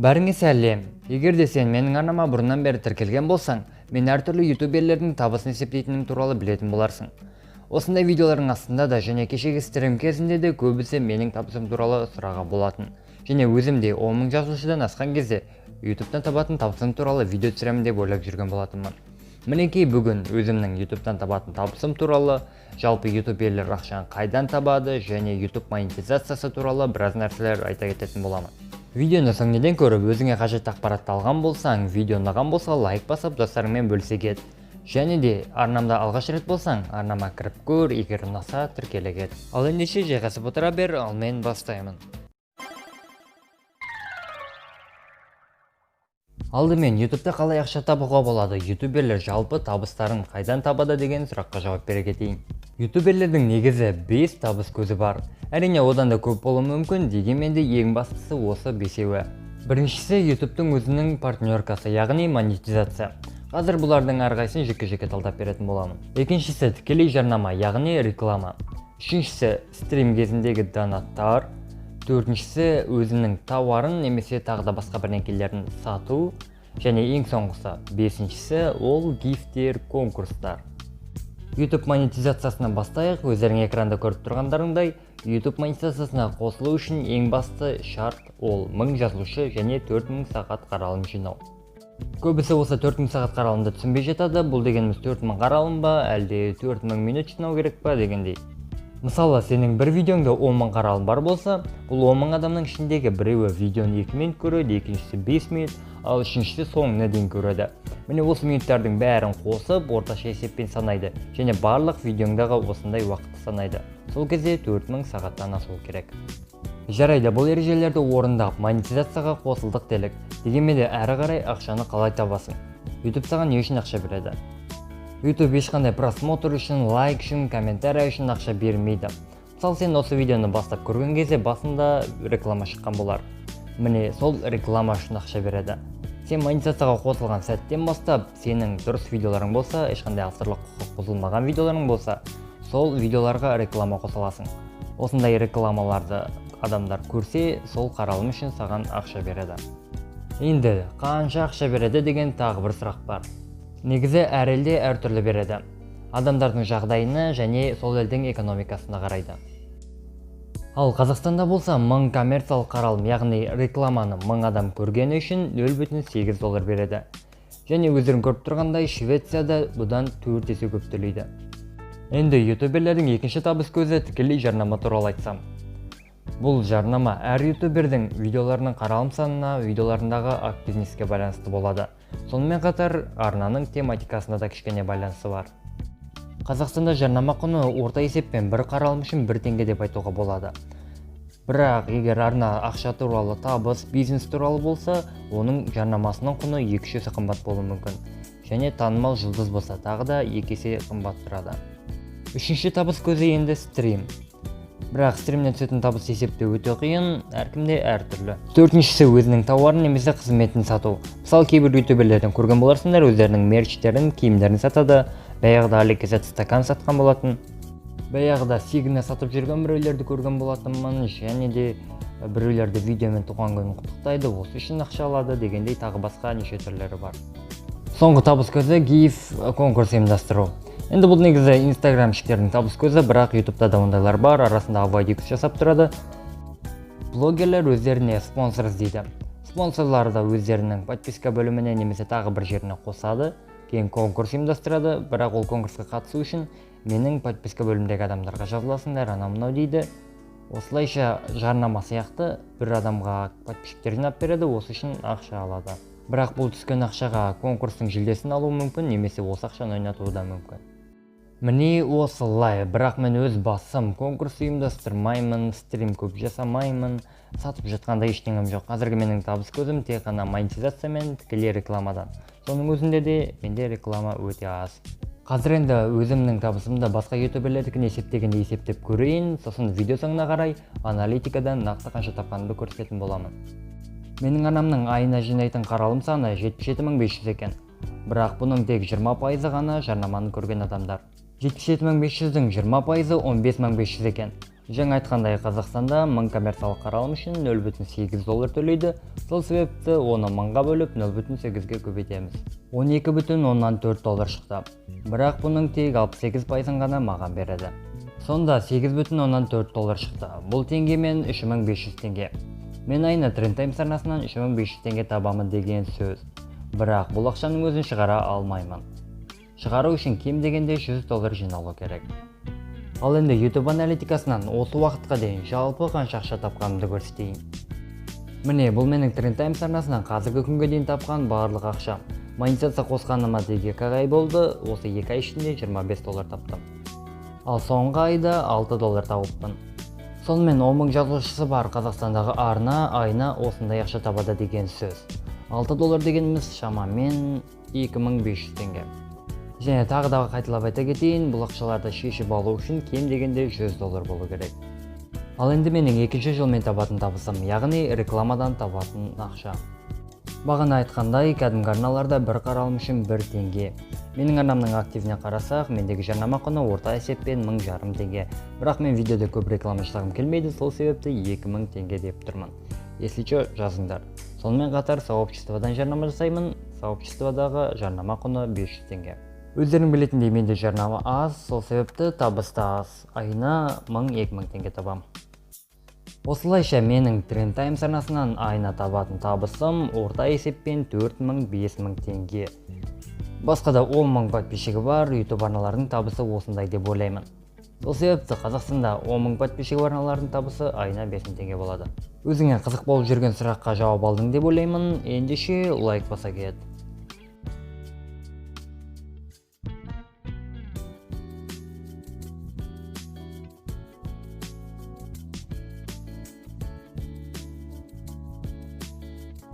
Бәріңе сәлем. Егер де сен менің арнама бұрыннан бері тіркелген болсаң, мен әртүрлі ютуберлердің табысын есептейтінім туралы білетін боларсың. Осындай видеолардың астында да және кешегі стрим кезінде де көбісі менің табысым туралы сұраға болатын. Және өзім де 10 000 жазылушыдан асқан кезде ютубтан табатын табысым туралы видео түсіремін деп ойлап жүрген болатынмын. Мінекей бүгін өзімнің ютубтан табатын табысым туралы, жалпы ютуберлер ақшаны қайдан табады және ютуб монетизациясы туралы біраз нәрселер айта кететін боламын. Видеоны соңынан көріп, өзіңе қажетті ақпаратты алған болсаң, видео ұнаған болса лайк басып, достарыңмен бөлісе кет. Және де арнамда алғаш рет болсаң, арнама кіріп көр, егер ұнаса тіркеле кет. Ал ендеше жайғасып отыра бер, ал мен бастаймын. Алдымен ютубта қалай ақша табуға болады, ютуберлер жалпы табыстарын қайдан табады деген сұраққа жауап бере кетейін. Ютуберлердің негізі 5 табыс көзі бар. Әрине одан да көп болуы мүмкін, дегенмен де ең бастысы осы 5-еуі. Біріншісі ютубтың өзінің партнеркасы, яғни монетизация. Қазір бұлардың әрқайсысын жеке-жеке талдап беретін боламын. Екіншісі тікелей жарнама, яғни реклама. Үшіншісі стрим кезіндегі донаттар. Төртіншісі өзінің тауарын немесе тағы да басқа бірдеңелерін сату. Және ең соңғысы, бесіншісі ол гифтер, конкурстар. YouTube монетизациясынан бастайық. Өздерің экранда көріп тұрғандарыңдай, YouTube монетизациясына қосылу үшін ең басты шарт ол 1000 жазылушы және 4000 сағат қаралым жинау. Көбісі осы 4000 сағат қаралымды түсінбей жатады. Бұл дегеніміз 4000 қаралым ба, әлде 4000 минут жинау керек па дегендей. Мысалы, сенің бір видеоңда 10 000 қаралым бар болса, бұл 10 000 адамның ішіндегі біреуі видеоны 2 минут көреді, екіншісі 5 минут, ал үшіншісі соңына дейін көреді. Міне осы минуттардың бәрін қосып, орташа есеппен санайды, және барлық видеоңдағы осындай уақытты санайды. Сол кезде 4000 сағаттан асу керек. Жарайды, бұл ережелерді орындап, монетизацияға қосылдық делік. Дегенмен де әрі қарай ақшаны қалай табасың? YouTube саған не үшін ақша береді? YouTube ешқандай просмотр үшін, лайк үшін, комментарий үшін ақша бермейді. Мысалы, сен осы видеоны бастап көрген кезде басында реклама шыққан болар. Міне сол реклама үшін ақша береді. Сен монетизацияға қосылған сәттен бастап, сенің дұрыс видеоларың болса, ешқандай авторлық құқық бұзылмаған видеоларың болса, сол видеоларға реклама қосыласың. Осындай рекламаларды адамдар көрсе, сол қаралым үшін саған ақша береді. Енді қанша ақша береді деген тағы бір сұрақ бар. Негізі әр елде әртүрлі береді. Адамдардың жағдайына және сол елдің экономикасына қарайды. Ал Қазақстанда болса 1000 коммерциялық қаралым, яғни рекламаны 1000 адам көргені үшін $0.8 береді. Және өздерің көріп тұрғандай, Швецияда бұдан 4 есе көп төлейді. Енді ютуберлердің екінші табыс көзі тікелей жарнама туралы айтсам. Бұл жарнама әр ютубердің видеоларының қаралым санына, видеоларындағы бизнеске байланысты болады. Сонымен қатар арнаның тематикасында да кішкене байланысы бар. Қазақстанда жарнама құны орта есеппен бір қаралым үшін 1 теңге деп айтуға болады. Бірақ егер арна ақша туралы, табыс, бизнес туралы болса, оның жарнамасының құны 2 есе қымбат болуы мүмкін. Және танымал жұлдыз болса, тағы да 2 есе қымбат тұрады. Үшінші табыс көзі енді стрим. Бірақ стримнен түсетін табыс есептеу өте қиын, әркімде әртүрлі. Төртіншісі өзінің тауарын немесе қызметін сату. Мысалы, кейбір ютуберлерден көрген боларсыңдар, өздерінің мерчтерін, киімдерін сатады. Баяғыда Аликезат стакан сатқан болатын. Баяғыда Сигна сатып жүрген біреулерді көрген болатынмын, және де біреулерді видеомен туған күнін құттықтайды, осы үшін ақша алады дегендей тағы басқа неше түрлері бар. Соңғы табыс көзі гиф конкурс ұйымдастыру. Енді бұл негізі инстаграмшіктердің табыс көзі, бірақ ютубта да ондайлар бар, арасында авайдикс жасап тұрады. Блогерлер өздеріне спонсор іздейді. Спонсорлар да өздерінің подписка бөліміне немесе тағы бір жеріне қосады, кейін конкурс ұйымдастырады, бірақ ол конкурсқа қатысу үшін менің подписка бөлімдегі адамдарға жазыласыңдар, анау-мынау дейді. Осылайша жарнама сияқты бір адамға подписчиктер жинап береді, осы үшін ақша алады. Бірақ бұл түскен ақшаға конкурстың жүлдесін алу мүмкін, немесе осы ақшаны ойнатуы да мүмкін. Міне осылай, бірақ мен өз басым конкурс ұйымдастырмаймын, стрим көп жасамаймын, сатып жатқанда ештеңем жоқ. Қазіргі менің табыс көзім тек қана монетизация мен тікелей рекламадан. Соның өзінде де менде реклама өте аз. Қазір енді өзімнің табысымды басқа ютуберлердікін есептегенде есептеп көрейін, сосын видео соңына қарай аналитикадан нақты қанша тапқанымды көрсететін боламын. Менің анамның айына жинайтын қаралым саны 77500 екен. Бірақ бұның тек 20% ғана жарнаманы көрген адамдар. 77500-дің 20%-ы 15500 екен. Жаңа айтқандай, Қазақстанда 1000 коммерциялық қаралым үшін $0,8 төлейді. Сол себепті оны 1000-ға бөліп 0,8-ге көбейтеміз. $12,4 шықты. Бірақ бұның тек 68%-ын ғана маған береді. Сонда $8,4 шықты. Бұл теңгемен 3500 теңге. Мен айына Trend Times арнасынан 3500 теңге табамын деген сөз. Бірақ бұл ақшаның өзін шығара алмаймын. Шығару үшін кем дегенде $100 жиналу керек. Ал енді YouTube аналитикасынан осы уақытқа дейін жалпы қанша ақша тапқанымды көрсетейін. Міне, бұл менің Trend Times арнасынан қазіргі күнге дейін тапқан барлық ақшам. Монетизация қосқаныма тек 2 ай болды, осы 2 ай ішінде $25 таптым. Ал соңғы айда $6 тауыппын. Сонымен 10.000 жазылушысы бар Қазақстандағы арна айына осындай ақша табады деген сөз. $6 дегеніміз шамамен 2500 теңге. Және тағы да қайталап айта кетейін, бұл ақшаларды шешіп алу үшін кем дегенде $100 болу керек. Ал енді менің екінші жолмен табатын табысым, яғни рекламадан табатын ақша. Бағана айтқандай, кәдімгі арналарда бір қаралым үшін 1 теңге. Менің арнамның активіне қарасақ, мендегі жарнама құны орта есеппен 1500 теңге. Бірақ мен видеода көп реклама жасағым келмейді, сол себепті 2000 теңге деп тұрмын. Если что, жазыңдар. Сонымен қатар сообществодан жарнама жасаймын, сообществодағы жарнама құны 500 теңге. Өздерің білетіндей, менде жарнама аз, сол себепті табыс та аз. Айына 1000-2000 теңге табам. Осылайша менің Trend Times арнасынан айына табатын табысым орта есеппен 4000-5000 теңге. Басқа да 10.000 подписчигі бар YouTube арналардың табысы осындай деп ойлаймын. Сол себепті Қазақстанда 10.000 подписчигі бар арналардың табысы айына 5000 теңге болады. Өзіңе қызық болып жүрген сұраққа жауап алдың деп ойлаймын. Ендеше лайк баса кет.